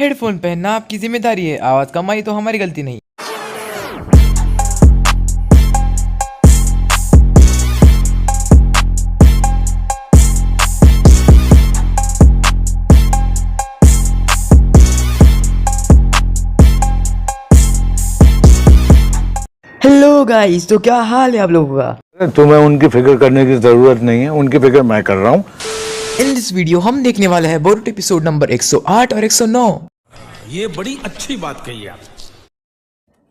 Headphone पहनना आपकी जिम्मेदारी है, आवाज कम आई तो हमारी गलती नहीं। हेलो गाइस, तो क्या हाल है आप लोगों का। तुम्हें उनकी फिक्र करने की जरूरत नहीं है, उनकी फिक्र मैं कर रहा हूँ। इन दिस वीडियो हम देखने वाले हैं बोरुटो एपिसोड नंबर 108 और 109। ये बड़ी अच्छी बात कही आप।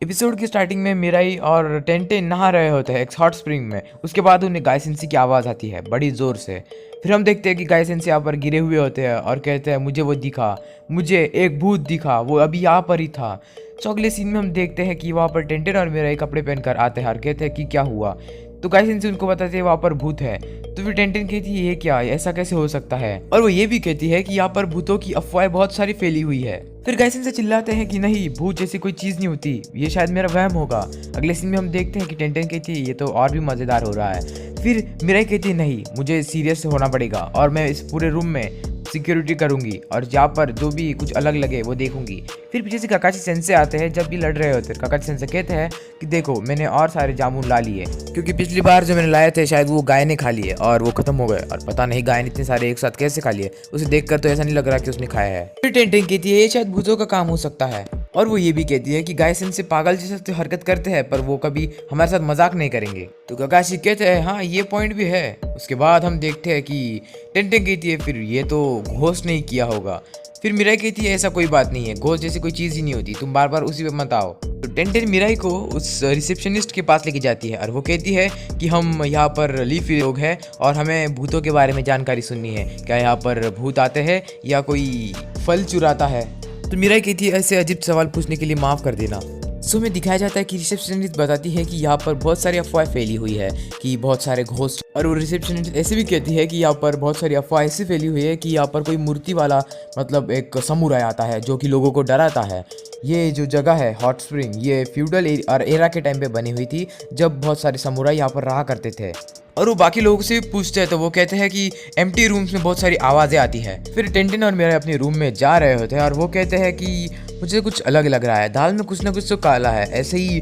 एपिसोड की स्टार्टिंग में मिराई और टेंटे नहा रहे होते हैं एक हॉट स्प्रिंग में। उसके बाद उन्हें गायसेंसी की आवाज़ आती है बड़ी ज़ोर से। फिर हम देखते हैं कि गायसेंसी यहाँ पर गिरे हुए होते हैं और कहते हैं मुझे वो दिखा, मुझे एक भूत दिखा, वो अभी यहाँ पर ही था। तो अगले सीन में हम देखते हैं कि वहाँ पर टेंटेन और मिराई कपड़े पहनकर आते हैं और कहते हैं कि क्या हुआ। तो गायसेंसी उनको बताते हैं वहाँ पर भूत है। तो फिर टेंटेन कहती है ये क्या, ऐसा कैसे हो सकता है। और वो ये भी कहती है कि यहाँ पर भूतों की अफवाहें बहुत सारी फैली हुई है। फिर गायसेन से चिल्लाते हैं कि नहीं, भूत जैसी कोई चीज नहीं होती, ये शायद मेरा वहम होगा। अगले सीन में हम देखते हैं कि टेंटेन कहती है ये तो और भी मजेदार हो रहा है। फिर मिराई कहती है नहीं, मुझे सीरियस होना पड़ेगा और मैं इस पूरे रूम में सिक्योरिटी करूंगी और जहाँ पर जो भी कुछ अलग लगे वो देखूंगी। फिर पीछे से काकाशी सेंसे आते हैं जब भी लड़ रहे होते हैं। काकाशी सेंसे कहते हैं कि देखो मैंने और सारे जामुन ला लिए, क्योंकि पिछली बार जो मैंने लाए थे शायद वो गाय ने खा लिए और वो खत्म हो गए। और पता नहीं गाय ने इतने सारे एक साथ कैसे खा लिए, उसे देखकर तो ऐसा नहीं लग रहा कि उसने खाया है। फिर टेंटेन कहती है ये शायद भूतों का काम हो सकता है। और वो ये भी कहती है कि गायसेन से पागल जैसे तो हरकत करते हैं पर वो कभी हमारे साथ मजाक नहीं करेंगे। तो काकाशी कहते हैं हाँ ये पॉइंट भी है। उसके बाद हम देखते हैं कि टेंटेन कहती है फिर ये तो घोस्ट नहीं किया होगा। फिर मिराई कहती है ऐसा कोई बात नहीं है, घोस्ट जैसी कोई चीज़ ही नहीं होती, तुम बार बार उसी पे मत आओ। तो टेंटेन मिराई को उस रिसेप्शनिस्ट के पास लेके जाती है और वो कहती है कि हम यहाँ पर लीफी लोग हैं और हमें भूतों के बारे में जानकारी सुननी है। क्या यहाँ पर भूत आते हैं या कोई फल चुराता है। तो मिराई कहती है ऐसे अजीब सवाल पूछने के लिए माफ़ कर देना। सो हमें दिखाया जाता है कि रिसेप्शनिस्ट बताती है कि यहाँ पर बहुत सारी अफवाहें फैली हुई है कि बहुत सारे घोस्ट। और वो रिसेप्शनिस्ट ऐसे भी कहती है कि यहाँ पर बहुत सारी अफवाह ऐसी फैली हुई है कि यहाँ पर कोई मूर्ति वाला मतलब एक समुराई आता है जो कि लोगों को डराता है। ये जो जगह है हॉट स्प्रिंग, ये फ्यूडल और एरा के टाइम पे बनी हुई थी जब बहुत सारे समुराई यहाँ पर रहा करते थे। और वो बाकी लोगों से भी पूछते हैं तो वो कहते हैं कि एम्प्टी रूम्स में बहुत सारी आवाज़ें आती है। फिर टेंटेन और मेरे अपने रूम में जा रहे होते हैं और वो कहते हैं कि मुझे कुछ अलग लग रहा है, दाल में कुछ ना कुछ तो काला है, ऐसे ही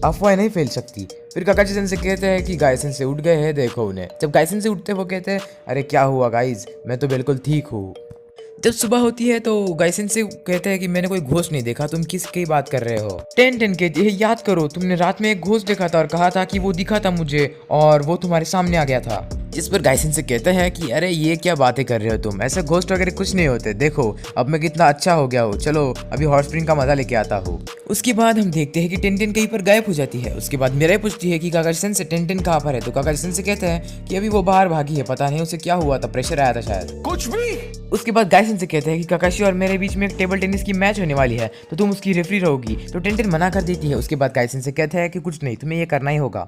अफवाहें नहीं फैल सकती। फिर काकाशी सेन से कहते हैं कि गायसेन से उठ गए हैं, देखो उन्हें। जब गायसेन से उठते वो कहते हैं अरे क्या हुआ गाइज, मैं तो बिल्कुल ठीक हूँ। जब सुबह होती है तो गायसेन से कहते हैं कि मैंने कोई घोस्ट नहीं देखा, तुम किसकी बात कर रहे हो। टेंटेन कहती है याद करो तुमने रात में एक घोस्ट देखा था और कहा था कि वो दिखा था मुझे और वो तुम्हारे सामने आ गया था। जिस पर गायसेन से कहते हैं कि अरे ये क्या बातें कर रहे हो तुम, ऐसे घोस्ट वगैरह कुछ नहीं होते, देखो अब मैं कितना अच्छा हो गया हूँ, चलो अभी हॉट स्प्रिंग का मजा लेके आता हूँ। उसके बाद हम देखते हैं कि टेंटेन कहीं पर गायब हो जाती है। उसके बाद मिराई पूछती है कि काकाशी सेन से टेंटेन कहाँ पर है। तो काकाशी सेन से कहते हैं कि अभी वो बाहर भागी है, पता नहीं उसे क्या हुआ था, प्रेशर आया था शायद, कुछ भी। उसके बाद गायसेन से कहते हैं कि काकाशी और मेरे बीच में एक टेबल टेनिस की मैच होने वाली है तो तुम उसकी रेफरी रहोगी। तो टेंटेन मना कर देती है। उसके बाद गायसेन से कहते हैं कि कुछ नहीं, तुम्हें ये करना ही होगा।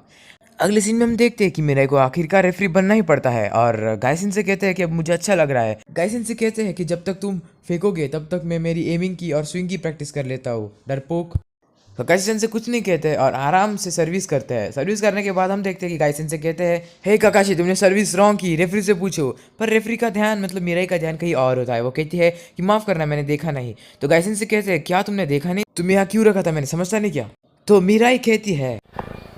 अगले सीन में हम देखते हैं कि मिराई को आखिरकार रेफरी बनना ही पड़ता है और गायसेन से कहते हैं कि अब मुझे अच्छा लग रहा है। गायसेन से कहते हैं कि जब तक तुम फेंकोगे तब तक मैं मेरी एमिंग की और स्विंग की प्रैक्टिस कर लेता हूँ, डरपोक। तो काकाशी से कुछ नहीं कहते और आराम से सर्विस करते हैं। सर्विस करने के बाद हम देखते हैं कि गायसेन से कहते हैं हे काकाशी तुमने सर्विस रॉन्ग की, रेफरी से पूछो। पर रेफरी का ध्यान मतलब मिराई का ध्यान कहीं और होता है। वो कहती है कि माफ़ करना मैंने देखा नहीं। तो गायसेन से कहते हैं क्या तुमने देखा नहीं, तुम्हें यहाँ क्यों रखा था, मैंने समझता नहीं क्या। तो मिराई कहती है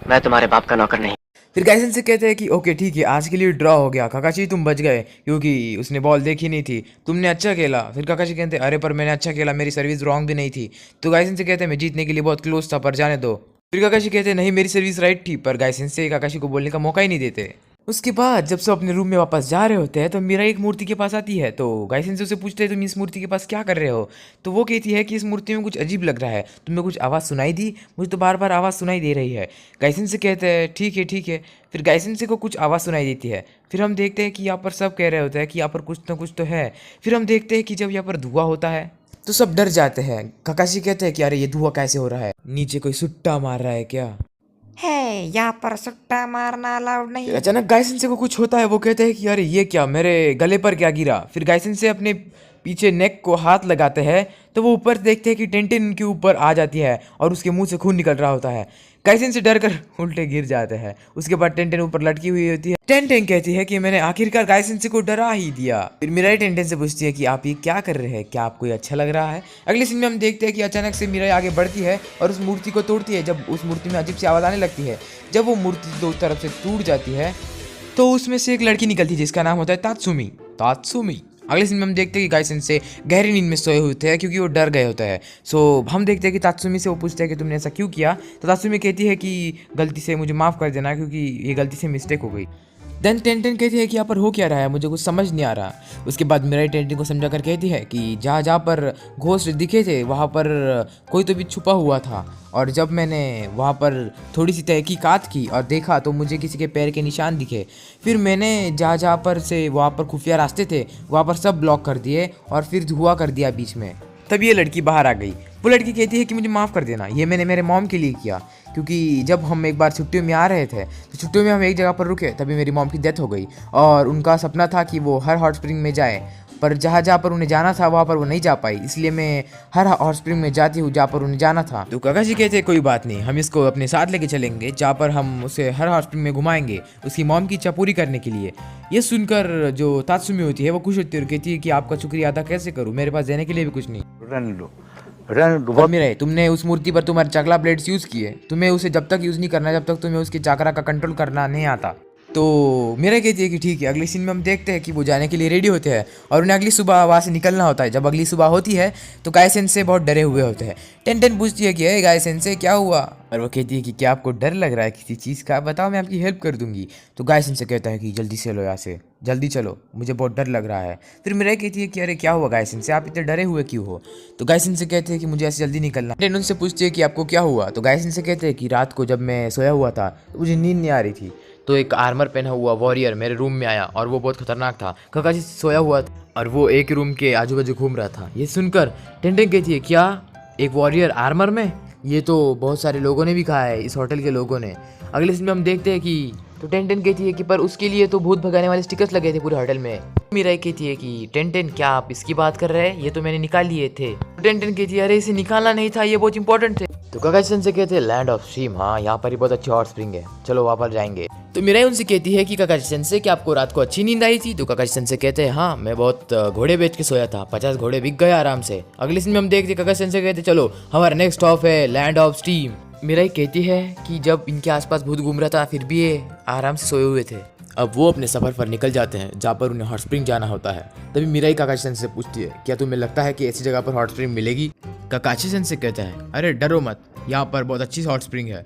मैं तुम्हारे बाप का नौकर नहीं। फिर गायसेन से कहते हैं कि ओके ठीक है आज के लिए ड्रॉ हो गया, काकाशी तुम बच गए क्योंकि उसने बॉल देखी नहीं थी, तुमने अच्छा खेला। फिर काकाशी कहते हैं अरे पर मैंने अच्छा खेला, मेरी सर्विस रॉन्ग भी नहीं थी। तो गायसेन से कहते हैं मैं जीतने के लिए बहुत क्लोज था पर जाने दो। फिर काकाशी कहते हैं नहीं मेरी सर्विस राइट थी, पर गायसेन से काकाशी को बोलने का मौका ही नहीं देते। उसके बाद जब सब अपने रूम में वापस जा रहे होते हैं तो मीरा एक मूर्ति के पास आती है। तो गायसेन से उसे पूछते हैं तुम इस मूर्ति के पास क्या कर रहे हो। तो वो कहती है कि इस मूर्ति में कुछ अजीब लग रहा है, तुम्हें कुछ आवाज़ सुनाई दी, मुझे तो बार बार आवाज़ सुनाई दे रही है। गायसेन से कहते हैं ठीक है ठीक है। फिर गायसेन से को कुछ आवाज़ सुनाई देती है। फिर हम देखते हैं कि यहाँ पर सब कह रहे होते हैं कि यहाँ पर कुछ ना कुछ तो है। फिर हम देखते हैं कि जब यहाँ पर धुआं होता है तो सब डर जाते हैं। काकाशी कहते हैं कि अरे ये धुआं कैसे हो रहा है, नीचे कोई सुट्टा मार रहा है क्या। है यहाँ पर सुट्टा मारना अलाउड नहीं। अचानक गायसेन से को कुछ होता है। वो कहते हैं कि अरे ये क्या, मेरे गले पर क्या गिरा। फिर गायसेन से अपने पीछे नेक को हाथ लगाते हैं तो वो ऊपर देखते हैं कि टेंटेन उनके ऊपर आ जाती है और उसके मुंह से खून निकल रहा होता है। गाइसेन से डर कर उल्टे गिर जाते हैं। उसके बाद टेंटेन ऊपर लटकी हुई होती है। टेंटेन कहती है कि मैंने आखिरकार गाइसेन को डरा ही दिया। फिर मिराई टेंटेन से पूछती है कि आप ये क्या कर रहे हैं, क्या आपको ये अच्छा लग रहा है। अगले सीन में हम देखते हैं कि अचानक से मिराई आगे बढ़ती है और उस मूर्ति को तोड़ती है। जब उस मूर्ति में अजीब सी आवाज़ आने लगती है, जब वो मूर्ति दो तरफ से टूट जाती है तो उसमें से एक लड़की निकलती है जिसका नाम होता है तात्सुमी। तात्सुमी अगले सीन में हम देखते हैं कि गाइसेन से गहरी नींद में सोए होते हैं क्योंकि वो डर गए होते हैं। सो हम देखते हैं कि तात्सुमी से वो पूछते हैं कि तुमने ऐसा क्यों किया। तो तात्सुमी कहती है कि गलती से मुझे माफ़ कर देना क्योंकि ये गलती से मिस्टेक हो गई। देन टेंटेन कहती है कि यहाँ पर हो क्या रहा है, मुझे कुछ समझ नहीं आ रहा। उसके बाद मिराई टेंटेन को समझा कर कहती है कि जहाँ जहाँ पर घोस्ट दिखे थे वहाँ पर कोई तो भी छुपा हुआ था, और जब मैंने वहाँ पर थोड़ी सी तहकीकात की और देखा तो मुझे किसी के पैर के निशान दिखे। फिर मैंने जहाँ जहाँ पर से वहाँ पर खुफिया रास्ते थे वहाँ पर सब ब्लॉक कर दिए और फिर धुआं कर दिया बीच में। तब ये लड़की बाहर आ गई। वो लड़की कहती है कि मुझे माफ़ कर देना, ये मैंने मेरे मॉम के लिए किया क्योंकि जब हम एक बार छुट्टियों में आ रहे थे तो छुट्टियों में हम एक जगह पर रुके, तभी मेरी मॉम की डेथ हो गई और उनका सपना था कि वो हर हॉट स्प्रिंग में जाए, पर जहाँ जहाँ पर उन्हें जाना था वहाँ पर वो नहीं जा पाई, इसलिए मैं हर हॉट स्प्रिंग में जाती हूँ जहाँ पर उन्हें जाना था। तो काकाजी कहते हैं कोई बात नहीं, हम इसको अपने साथ लेके चलेंगे जहाँ पर हम उसे हर हॉट स्प्रिंग में घुमाएंगे उसकी मॉम की इच्छा पूरी करने के लिए। ये सुनकर जो तात्सुमी होती है वो खुश होती है और कहती है कि आपका शुक्रिया अदा कैसे करूँ, मेरे पास देने के लिए भी कुछ नहीं। रहने दो, रहने दो। मेरे तुमने उस मूर्ति पर तुम्हारे चकला ब्लेड्स यूज़ किए, तुम्हें उसे जब तक यूज़ नहीं करना जब तक तुम्हें उसके चक्रा का कंट्रोल करना नहीं आता। तो मेरा कहती है कि ठीक है। अगले सीन में हम देखते हैं कि वो जाने के लिए रेडी होते हैं और उन्हें अगली सुबह वहाँ से निकलना होता है। जब अगली सुबह होती है तो गायसेन से बहुत डरे हुए होते हैं। टेंटेन पूछती है कि हे गायसेन से क्या हुआ, और वो कहती है कि क्या आपको डर लग रहा है किसी चीज़ का, बताओ मैं आपकी हेल्प कर दूंगी। तो गायसेन से कहता है कि जल्दी से लो यहाँ से, जल्दी चलो, मुझे बहुत डर लग रहा है। फिर मेरा कहती है कि अरे क्या हुआ गायसेन से, आप इतने डरे हुए क्यों हो। तो गायसेन से कहते हैं कि मुझे ऐसे जल्दी निकलना। टेंटेन उनसे पूछती है कि आपको क्या हुआ। तो गायसेन से कहते हैं कि रात को जब मैं सोया हुआ था तो मुझे नींद नहीं आ रही थी, तो एक आर्मर पहना हुआ वॉरियर मेरे रूम में आया और वो बहुत खतरनाक था। काकाजी सोया हुआ था और वो एक रूम के आजू बाजू घूम रहा था। ये सुनकर टेंटेन कहती है क्या एक वॉरियर आर्मर में, ये तो बहुत सारे लोगों ने भी कहा है, इस होटल के लोगों ने। अगले दिन में हम देखते हैं कि तो टेंटेन कहती है कि पर उसके लिए तो भूत भगाने वाले स्टिकर्स लगे थे पूरे होटल में। मीराई कहती है कि टेंटेन क्या आप इसकी बात कर रहे हैं, ये तो मैंने निकाल लिए थे। तो टेंटेन कहती है अरे इसे निकालना नहीं था, ये बहुत इंपॉर्टेंट थे। तो काकाजी से कहते हैं लैंड ऑफ स्ट्रीम, हाँ यहाँ पर ही बहुत अच्छी हॉट स्प्रिंग है, चलो वहाँ पर जाएंगे। तो मीराई उनसे कहती है कि काकाजी से कि आपको रात को अच्छी नींद आई थी। तो काकाजी से कहते हैं हाँ मैं बहुत घोड़े बेच के सोया था, 50 घोड़े बिक गए आराम से। अगले दिन में हम देखते काकाजी से कहते चलो हमारा नेक्स्ट स्टॉप है लैंड ऑफ स्टीम। मीराई कहती है कि जब इनके आसपास भूत घूम रहा था फिर भी ये आराम से सोए हुए थे। अब वो अपने सफ़र पर निकल जाते हैं जहाँ पर उन्हें हॉट स्प्रिंग जाना होता है। तभी मीराई काकाशी से पूछती है क्या तुम्हें लगता है कि ऐसी जगह पर हॉट स्प्रिंग मिलेगी। काकाशी से कहता है अरे डरो मत, यहाँ पर बहुत अच्छी हॉट स्प्रिंग है,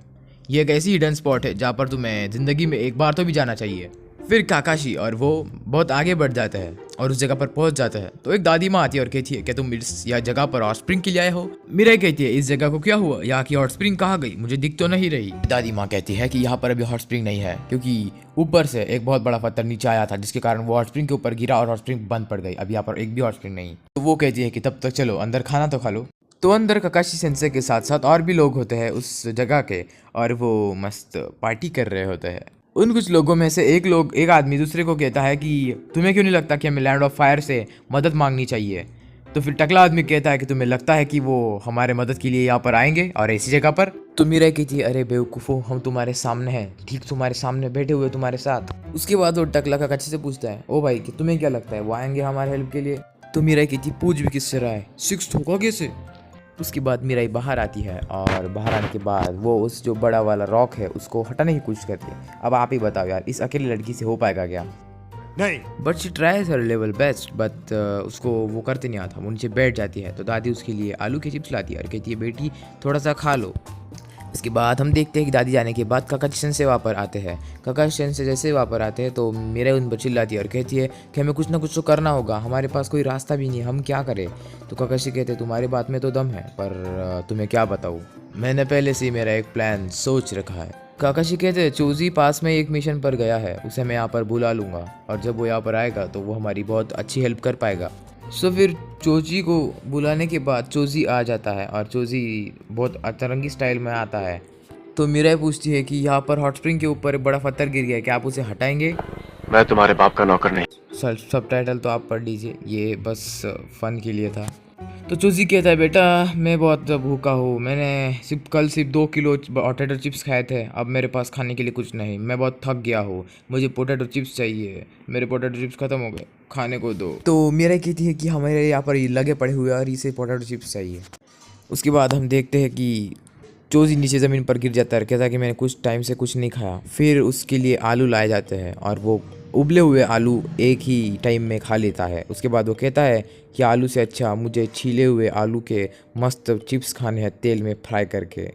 ये एक ऐसी हिडन स्पॉट है जहाँ पर तुम्हें ज़िंदगी में एक बार तो भी जाना चाहिए। फिर काकाशी और वो बहुत आगे बढ़ जाता है और उस जगह पर पहुंच जाता है। तो एक दादी माँ आती है और कहती है क्या तुम इस यह जगह पर हॉट स्प्रिंग के लिए आए हो। मीराई कहती है इस जगह को क्या हुआ, यहाँ की हॉट स्प्रिंग कहाँ गई, मुझे दिख तो नहीं रही। दादी माँ कहती है कि यहाँ पर अभी हॉट स्प्रिंग नहीं है क्योंकि ऊपर से एक बहुत बड़ा पत्थर नीचे आया था जिसके कारण वो हॉट स्प्रिंग के ऊपर गिरा और हॉट स्प्रिंग बंद पड़ गई। अब यहाँ पर एक भी हॉट स्प्रिंग नहीं। तो वो कहती है कि तब तक चलो अंदर खाना तो खा लो। तो अंदर काकाशी सेंसे के साथ साथ और भी लोग होते हैं उस जगह के और वो मस्त पार्टी कर रहे होते हैं। उन कुछ लोगों में से एक आदमी दूसरे को कहता है कि तुम्हें क्यों नहीं लगता कि हमें लैंड ऑफ फायर से मदद मांगनी चाहिए। तो फिर टकला आदमी कहता है कि तुम्हें लगता है कि वो हमारे मदद के लिए यहाँ पर आएंगे और ऐसी जगह पर। तो मीरा कहती है अरे बेवकूफ़ो हम तुम्हारे सामने हैं, ठीक तुम्हारे सामने बैठे हुए तुम्हारे साथ। उसके बाद वो टकला काकाशी से पूछता है ओ भाई कि तुम्हें क्या लगता है वो आएंगे हमारे हेल्प के लिए। तो मीरा कहती पूछ भी किससे रहा है, 6 होगा कैसे। उसके बाद मीराई बाहर आती है और बाहर आने के बाद वो उस जो बड़ा वाला रॉक है उसको हटाने की कोशिश करती है। अब आप ही बताओ यार इस अकेली लड़की से हो पाएगा क्या। नहीं। But she tries her level best but उसको वो करते नहीं आता। वो नीचे बैठ जाती है तो दादी उसके लिए आलू के चिप्स लाती है और कहती है बेटी थोड़ा सा खा लो। इसके बाद हम देखते हैं कि दादी जाने के बाद काकाशी से वहाँ पर आते हैं। काकाशी से जैसे वहाँ पर आते हैं तो मेरे उन पर चिल्लाती है और कहती है कि हमें कुछ ना कुछ तो करना होगा, हमारे पास कोई रास्ता भी नहीं, हम क्या करें। तो काकाशी कहते हैं तुम्हारी बात में तो दम है पर तुम्हें क्या बताऊँ, मैंने पहले से मेरा एक प्लान सोच रखा है। काकाशी कहते हैं चोजी पास में एक मिशन पर गया है, उसे मैं यहाँ पर बुला लूँगा और जब वो यहाँ पर आएगा तो वो हमारी बहुत अच्छी हेल्प कर पाएगा। सो फिर चोजी को बुलाने के बाद चोजी आ जाता है और चोजी बहुत अतरंगी स्टाइल में आता है। तो मीराई पूछती है कि यहाँ पर हॉट स्प्रिंग के ऊपर एक बड़ा पत्थर गिर गया है, क्या आप उसे हटाएंगे। मैं तुम्हारे बाप का नौकर नहीं। सबटाइटल तो आप पढ़ लीजिए, ये बस फन के लिए था। तो चूजी कहता है बेटा मैं बहुत भूखा हूँ, मैंने कल सिर्फ 2 किलो पोटैटो चिप्स खाए थे, अब मेरे पास खाने के लिए कुछ नहीं, मैं बहुत थक गया हूँ, मुझे पोटैटो चिप्स चाहिए, मेरे पोटैटो चिप्स ख़त्म हो गए, खाने को दो। तो मेरा कहती है कि हमारे यहाँ पर ये लगे पड़े हुए और इसे पोटैटो चिप्स चाहिए। उसके बाद हम देखते हैं कि चोजी नीचे ज़मीन पर गिर जाता है, कहता है कि मैंने कुछ टाइम से कुछ नहीं खाया। फिर उसके लिए आलू लाए जाते हैं और वो उबले हुए आलू एक ही टाइम में खा लेता है। उसके बाद वो कहता है कि आलू से अच्छा मुझे छीले हुए आलू के मस्त चिप्स खाने हैं तेल में फ्राई करके,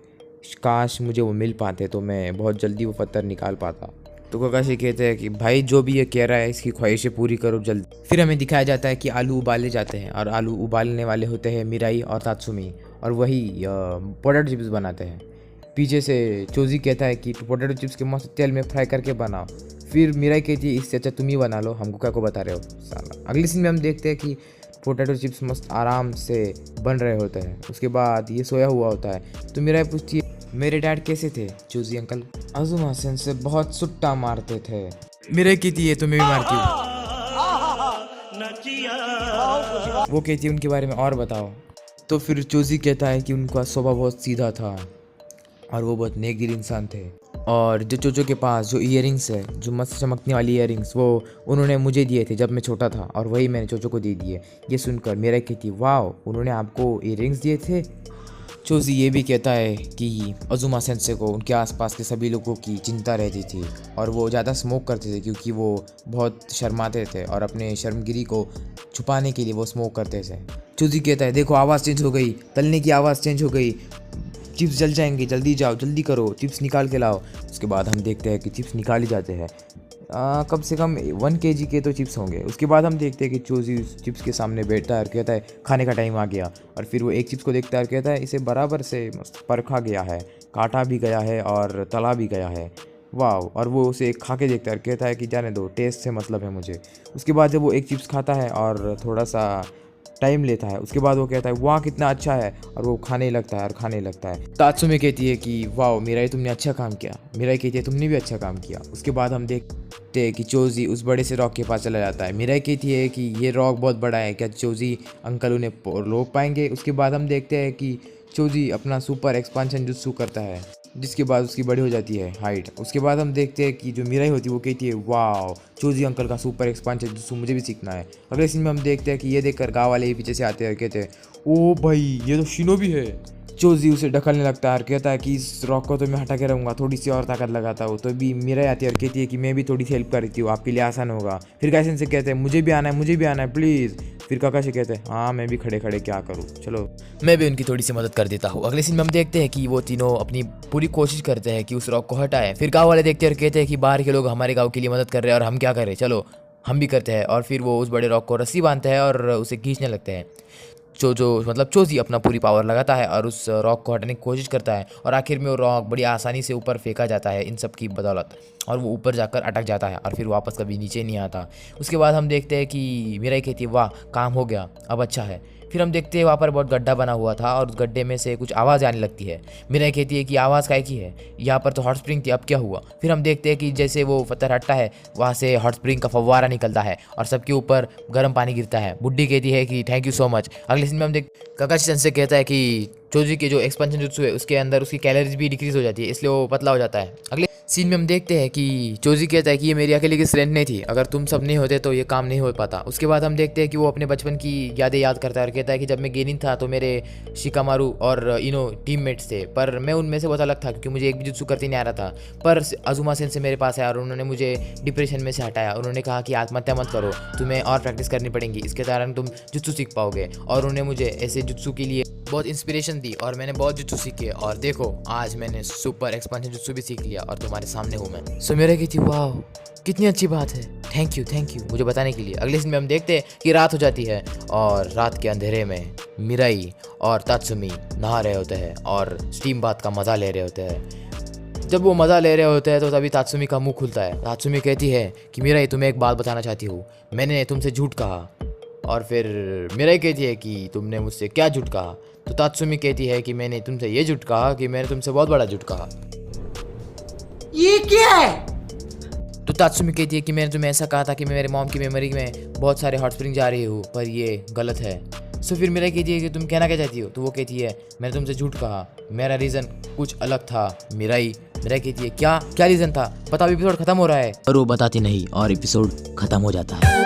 काश मुझे वो मिल पाते तो मैं बहुत जल्दी वो पत्थर निकाल पाता। तो काकाशी कहते हैं कि भाई जो भी ये कह रहा है इसकी ख्वाहिशें पूरी करो जल्दी। फिर हमें दिखाया जाता है कि आलू उबाले जाते हैं और आलू उबालने वाले होते हैं मिराई और तात्सुमी, और वही पोटैटो चिप्स बनाते हैं। पीछे से चोजी कहता है कि पोटैटो चिप्स के मस्त तेल में फ्राई करके बनाओ। फिर मिराई कहती है इससे अच्छा तुम ही बना लो, हमको क्या को बता रहे हो साला। अगले सीन में हम देखते हैं कि पोटैटो चिप्स मस्त आराम से बन रहे होते हैं। उसके बाद ये सोया हुआ होता है। तो मिराई पूछती है मेरे डैड कैसे थे? चोजी अंकल अजुमा सेंसे बहुत सुट्टा मारते थे। मिराई कहती है तो मैं भी मारती हूँ। वो कहती है उनके बारे में और बताओ। तो फिर चोजी कहता है कि उनका स्वभाव बहुत सीधा था और वो बहुत नेकदिल इंसान थे, और जो चोचो के पास जो ईयरिंग्स है, जो मस्त चमकने वाली ईयरिंग्स, वो उन्होंने मुझे दिए थे जब मैं छोटा था और वही मैंने चोचो को दे दिए। ये सुनकर मेरा कहती वाह उन्होंने आपको ईयरिंग्स दिए थे। चोजी ये भी कहता है कि अजुमा सेंसे को उनके आसपास के सभी लोगों की चिंता रहती थी और वो ज़्यादा स्मोक करते थे क्योंकि वो बहुत शर्माते थे और अपने शर्मगिरी को छुपाने के लिए वो स्मोक करते थे। चोजी कहता है देखो आवाज़ चेंज हो गई, तलने की आवाज़ चेंज हो गई, चिप्स जल जाएंगे, जल्दी जाओ जल्दी करो, चिप्स निकाल के लाओ। उसके बाद हम देखते हैं कि चिप्स निकाले जाते हैं। कम से कम 1 kg के तो चिप्स होंगे। उसके बाद हम देखते हैं कि चोजी उस चिप्स के सामने बैठता है और कहता है खाने का टाइम आ गया, और फिर वो एक चिप्स को देखता है और कहता है इसे बराबर से परखा गया है, काटा भी गया है और तला भी गया है, वाह। और वो उसे खा के देखता है और कहता है कि जाने दो, टेस्ट से मतलब है मुझे। उसके बाद जब वो एक चिप्स खाता है और थोड़ा सा टाइम लेता है, उसके बाद वो कहता है वाह कितना अच्छा है, और वो खाने लगता है और खाने लगता है। तात्सुमी कहती है कि वाह मिराई तुमने अच्छा काम किया। मिराई कहती है तुमने भी अच्छा काम किया। उसके बाद हम देखते हैं कि चोजी उस बड़े से रॉक के पास चला जाता है। मिराई कहती है कि ये रॉक बहुत बड़ा है, क्या चोजी अंकल उन्हें रोक पाएंगे? उसके बाद हम देखते हैं कि चोजी अपना सुपर एक्सपांशन जुत्सु करता है, जिसके बाद उसकी बड़ी हो जाती है हाइट। उसके बाद हम देखते हैं कि जो मिराई होती है वो कहती है वाह चोजी अंकल का सुपर एक्सपांशन जुत्सु मुझे भी सीखना है। अगले सीन में हम देखते हैं कि ये देखकर गाँव वाले ही पीछे से आते हैं और कहते हैं ओ भाई ये तो शिनोबी है। चोजी उसे ढकलने लगता है और कहता है कि इस रॉक को तो मैं हटा के रहूँगा, थोड़ी सी और ताकत लगाता हूँ। तो भी मिराई आती है और कहती है कि मैं भी थोड़ी सी हेल्प करती हूँ, आपके लिए आसान होगा। फिर गाइसन से कहते हैं मुझे भी आना है, मुझे भी आना है प्लीज़। फिर काकाशी कहते हैं हाँ मैं भी खड़े खड़े क्या करूँ, चलो मैं भी उनकी थोड़ी सी मदद कर देता हूँ। अगले सीन में हम देखते हैं कि वो तीनों अपनी पूरी कोशिश करते हैं कि उस रॉक को हटाएं। फिर गाँव वाले देखते हैं और कहते हैं कि बाहर के लोग हमारे गाँव के लिए मदद कर रहे हैं और हम क्या करें, चलो हम भी करते हैं। और फिर वो उस बड़े रॉक को रस्सी बांधते हैं और उसे खींचने लगते हैं। चोजी अपना पूरी पावर लगाता है और उस रॉक को हटाने की कोशिश करता है, और आखिर में वो रॉक बड़ी आसानी से ऊपर फेंका जाता है इन सब की बदौलत, और वो ऊपर जाकर अटक जाता है और फिर वापस कभी नीचे नहीं आता। उसके बाद हम देखते हैं कि मिराई कहती है वाह काम हो गया, अब अच्छा है। फिर हम देखते हैं वहाँ पर बहुत गड्ढा बना हुआ था और उस गड्ढे में से कुछ आवाज़ आने लगती है। मिराई कहती है कि आवाज़ काय की है, यहाँ पर तो हॉट स्प्रिंग थी, अब क्या हुआ? फिर हम देखते हैं कि जैसे वो पत्थर हटता है वहाँ से हॉट स्प्रिंग का फव्वारा निकलता है और सबके ऊपर गर्म पानी गिरता है। बुड्ढी कहती है कि थैंक यू सो मच। अगले सीन में हम काकाशी सेंसे कहता है कि चोजी के जो एक्सपेंशन जुत्सु है उसके अंदर उसकी कैलोरीज भी डिक्रीज हो जाती है, इसलिए वो पतला हो जाता है। अगले सीन में हम देखते हैं कि चोजी कहता है कि ये मेरी अकेले की स्ट्रेंथ नहीं थी, अगर तुम सब नहीं होते तो ये काम नहीं हो पाता। उसके बाद हम देखते हैं कि वो अपने बचपन की यादें याद करता है और कहता है कि जब मैं गेनिन था तो मेरे शिकामारू और टीममेट्स थे, पर मैं उनमें से बहुत अलग था क्योंकि मुझे एक भी जुत्सु करते नहीं आ रहा था। पर अजुमा सेंसे मेरे पास आया और उन्होंने मुझे डिप्रेशन में से हटाया। उन्होंने कहा कि आत्महत्या मत करो, तुम्हें और प्रैक्टिस करनी पड़ेगी, इसके कारण तुम जुत्सु सीख पाओगे। और उन्होंने मुझे ऐसे जुत्सु के लिए बहुत इंस्पिरेशन दी और मैंने बहुत जुत्सु सीखे, और देखो आज मैंने सुपर एक्सपेंशन जुत्सु भी सीख लिया और तुम्हारे सामने हूँ मैं। सो मेरे की थी वाह कितनी अच्छी बात है, थैंक यू मुझे बताने के लिए। अगले दिन में हम देखते हैं कि रात हो जाती है और रात के अंधेरे में मिराई और तात्सुमी नहा रहे होते हैं और स्टीम बाथ का मज़ा ले रहे होते हैं। जब वो मज़ा ले रहे होते हैं तो तभी तात्सुमी का मुंह खुलता है। तात्सुमी कहती है कि मिराई तुम्हें एक बात बताना चाहती हूँ, मैंने तुमसे झूठ कहा। और फिर मिराई कहती है कि तुमने मुझसे क्या झूठ कहा? तो तात्सुमी कहती है कि मैंने तुमसे ये झूठ कहा कि मैंने तुमसे बहुत बड़ा झूठ कहा। ये क्या है? तो तात्सुमी कहती है कि मैंने तुम्हें ऐसा कहा था कि मैं मेरे मॉम की मेमोरी में बहुत सारे हॉट स्प्रिंग जा रही हूँ, पर ये गलत है, सो फिर मीरा कहती है कि तुम कहना क्या चाहती हो, तो वो कहती है मैंने तुमसे झूठ कहा, मेरा रीज़न कुछ अलग था। मीरा कहती है क्या क्या रीज़न था, बताओ, एपिसोड खत्म हो रहा है। और वो बताती नहीं और एपिसोड खत्म हो जाता है।